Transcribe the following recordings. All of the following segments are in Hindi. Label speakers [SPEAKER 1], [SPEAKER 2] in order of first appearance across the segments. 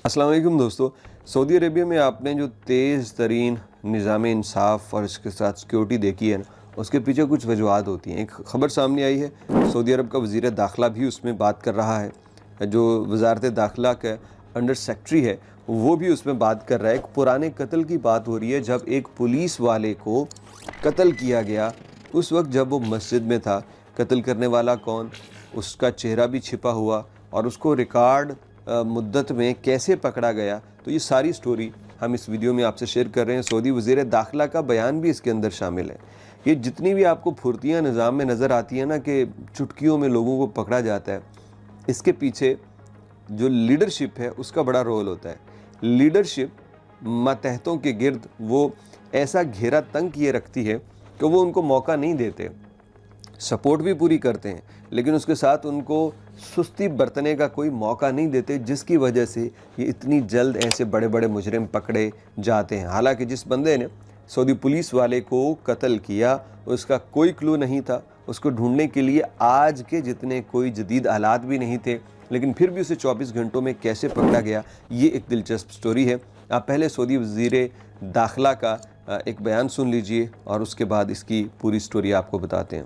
[SPEAKER 1] अस्सलाम वालेकुम दोस्तों। सऊदी अरेबिया में आपने जो तेज़ तरीन निज़ाम इंसाफ और इसके साथ सिक्योरिटी देखी है ना, उसके पीछे कुछ वजूहत होती हैं। एक ख़बर सामने आई है, सऊदी अरब का वज़ीर दाखिला भी उसमें बात कर रहा है। जो वज़ारत दाखिला का अंडर सेक्रेटरी है, वो भी उसमें बात कर रहा है। एक पुराने कत्ल की बात हो रही है, जब एक पुलिस वाले को कत्ल किया गया। उस वक्त जब वो मस्जिद में था, कत्ल करने वाला कौन, उसका चेहरा भी छिपा हुआ और उसको रिकॉर्ड मुद्दत में कैसे पकड़ा गया। तो ये सारी स्टोरी हम इस वीडियो में आपसे शेयर कर रहे हैं। सऊदी वज़ीर दाखिला का बयान भी इसके अंदर शामिल है। ये जितनी भी आपको फुर्तियाँ निज़ाम में नज़र आती है ना, कि चुटकियों में लोगों को पकड़ा जाता है, इसके पीछे जो लीडरशिप है उसका बड़ा रोल होता है। लीडरशिप मातहतों के गिर्द वो ऐसा घेरा तंग किए रखती है कि वो उनको मौका नहीं देते। सपोर्ट भी पूरी करते हैं, लेकिन उसके साथ उनको सुस्ती बरतने का कोई मौका नहीं देते, जिसकी वजह से ये इतनी जल्द ऐसे बड़े बड़े मुजरिम पकड़े जाते हैं। हालांकि जिस बंदे ने सऊदी पुलिस वाले को कत्ल किया, उसका कोई क्लू नहीं था। उसको ढूंढने के लिए आज के जितने कोई जदीद आलात भी नहीं थे, लेकिन फिर भी उसे 24 घंटों में कैसे पकड़ा गया, ये एक दिलचस्प स्टोरी है। आप पहले सऊदी वज़ीर दाखिला का एक बयान सुन लीजिए और उसके बाद इसकी पूरी स्टोरी आपको बताते हैं।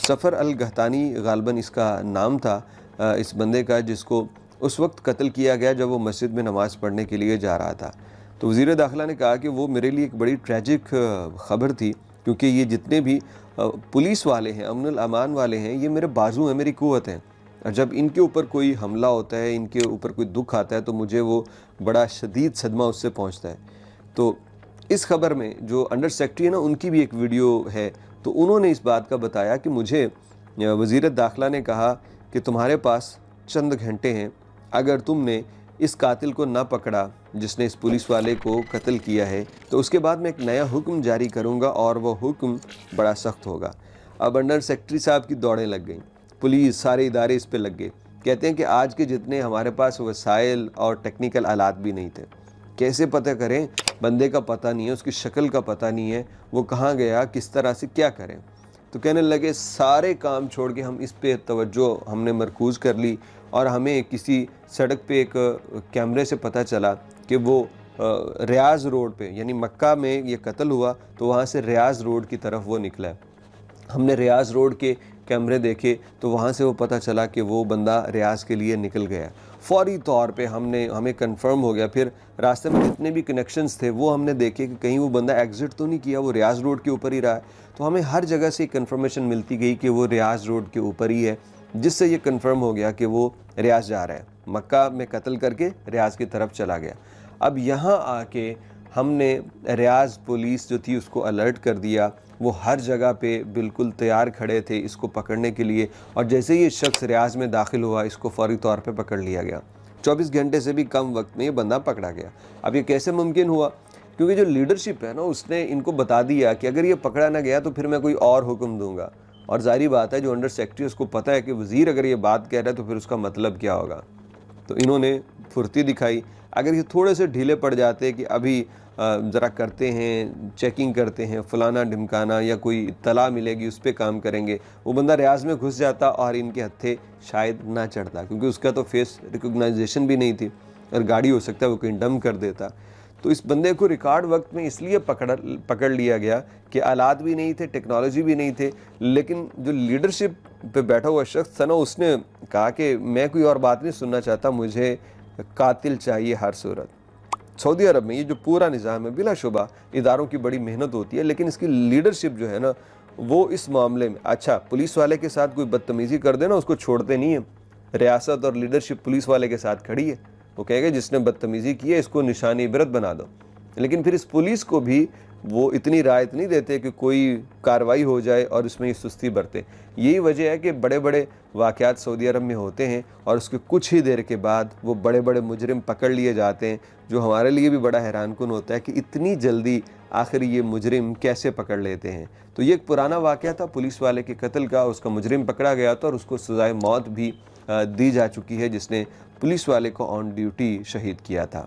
[SPEAKER 1] सफ़र अल गहतानी गालबन इसका नाम था इस बंदे का, जिसको उस वक्त कत्ल किया गया जब वो मस्जिद में नमाज़ पढ़ने के लिए जा रहा था। तो वज़ीर दाखिला ने कहा कि वो मेरे लिए एक बड़ी ट्रैजिक ख़बर थी, क्योंकि ये जितने भी पुलिस वाले हैं, अमन अमान वाले हैं, ये मेरे बाजू हैं, मेरी क़ुव्वत हैं। और जब इनके ऊपर कोई हमला होता है, इनके ऊपर कोई दुख आता है, तो मुझे वो बड़ा शदीद सदमा उससे पहुँचता है। तो इस खबर में जो अंडर सेक्रेटरी है ना, उनकी भी एक वीडियो है। तो उन्होंने इस बात का बताया कि मुझे वज़ीर दाखिला ने कहा कि तुम्हारे पास चंद घंटे हैं, अगर तुमने इस कातिल को ना पकड़ा जिसने इस पुलिस वाले को कत्ल किया है, तो उसके बाद मैं एक नया हुक्म जारी करूंगा और वह हुक्म बड़ा सख्त होगा। अब अंडर सेक्रेटरी साहब की दौड़ें लग गई, पुलिस सारे इदारे इस पे लग गए। कहते हैं कि आज के जितने हमारे पास वसाइल और टेक्निकल आलात भी नहीं थे। कैसे पता करें, बंदे का पता नहीं है, उसकी शक्ल का पता नहीं है, वो कहाँ गया, किस तरह से क्या करें। तो कहने लगे सारे काम छोड़ के हम इस पे तवज्जो हमने मरकूज़ कर ली और हमें किसी सड़क पे एक कैमरे से पता चला कि वो रियाज़ रोड पे, यानी मक्का में ये कत्ल हुआ, तो वहाँ से रियाज़ रोड की तरफ वो निकला है। हमने रियाज़ रोड के कैमरे देखे तो वहाँ से वो पता चला कि वो बंदा रियाज़ के लिए निकल गया। फ़ौरी तौर पे हमें कंफर्म हो गया। फिर रास्ते में जितने भी कनेक्शंस थे वो हमने देखे कि कहीं वो बंदा एग्ज़िट तो नहीं किया, वो रियाज़ रोड के ऊपर ही रहा है। तो हमें हर जगह से कंफर्मेशन मिलती गई कि वो रियाज़ रोड के ऊपर ही है, जिससे ये कंफर्म हो गया कि वो रियाज़ जा रहा है। मक्का में कत्ल करके रियाज़ की तरफ चला गया। अब यहाँ आके हमने रियाज़ पुलिस जो थी उसको अलर्ट कर दिया। वो हर जगह पे बिल्कुल तैयार खड़े थे इसको पकड़ने के लिए, और जैसे ही ये शख्स रियाज़ में दाखिल हुआ, इसको फ़ौरी तौर पे पकड़ लिया गया। 24 घंटे से भी कम वक्त में ये बंदा पकड़ा गया। अब ये कैसे मुमकिन हुआ? क्योंकि जो लीडरशिप है ना, उसने इनको बता दिया कि अगर ये पकड़ा ना गया तो फिर मैं कोई और हुक्म दूंगा। और जाहिर बात है, जो अंडर सेक्रेटरी उसको पता है कि वज़ीर अगर ये बात कह रहा है तो फिर उसका मतलब क्या होगा। तो इन्होंने फुर्ती दिखाई। अगर ये थोड़े से ढीले पड़ जाते कि अभी ज़रा करते हैं, चेकिंग करते हैं, फलाना ढिमकाना, या कोई इत्तला मिलेगी उस पर काम करेंगे, वो बंदा रियाज़ में घुस जाता और इनके हत्थे शायद ना चढ़ता, क्योंकि उसका तो फेस रिकॉग्नाइजेशन भी नहीं थी और गाड़ी हो सकता है वो कहीं डम कर देता। तो इस बंदे को रिकॉर्ड वक्त में इसलिए पकड़ लिया गया कि आलात भी नहीं थे, टेक्नोलॉजी भी नहीं थे, लेकिन जो लीडरशिप पे बैठा हुआ शख्स था ना, उसने कहा कि मैं कोई और बात नहीं सुनना चाहता, मुझे कातिल चाहिए हर सूरत। सऊदी अरब में ये जो पूरा निज़ाम है, बिलाशुबा इदारों की बड़ी मेहनत होती है, लेकिन इसकी लीडरशिप जो है ना, वो इस मामले में, अच्छा पुलिस वाले के साथ कोई बदतमीज़ी कर देना उसको छोड़ते नहीं है। रियासत और लीडरशिप पुलिस वाले के साथ खड़ी है, वो कहेगा जिसने बदतमीज़ी की है इसको निशानी इबरत बना दो। लेकिन फिर इस पुलिस को भी वो इतनी राहत नहीं देते कि कोई कार्रवाई हो जाए और इसमें ये सुस्ती बरते। यही वजह है कि बड़े बड़े वाक़यात सऊदी अरब में होते हैं और उसके कुछ ही देर के बाद वो बड़े बड़े मुजरिम पकड़ लिए जाते हैं, जो हमारे लिए भी बड़ा हैरानकुन होता है कि इतनी जल्दी आखिर ये मुजरिम कैसे पकड़ लेते हैं। तो ये एक पुराना वाक़या था पुलिस वाले के कत्ल का, उसका मुजरिम पकड़ा गया था और उसको सज़ाए मौत भी दी जा चुकी है, जिसने पुलिस वाले को ऑन ड्यूटी शहीद किया था।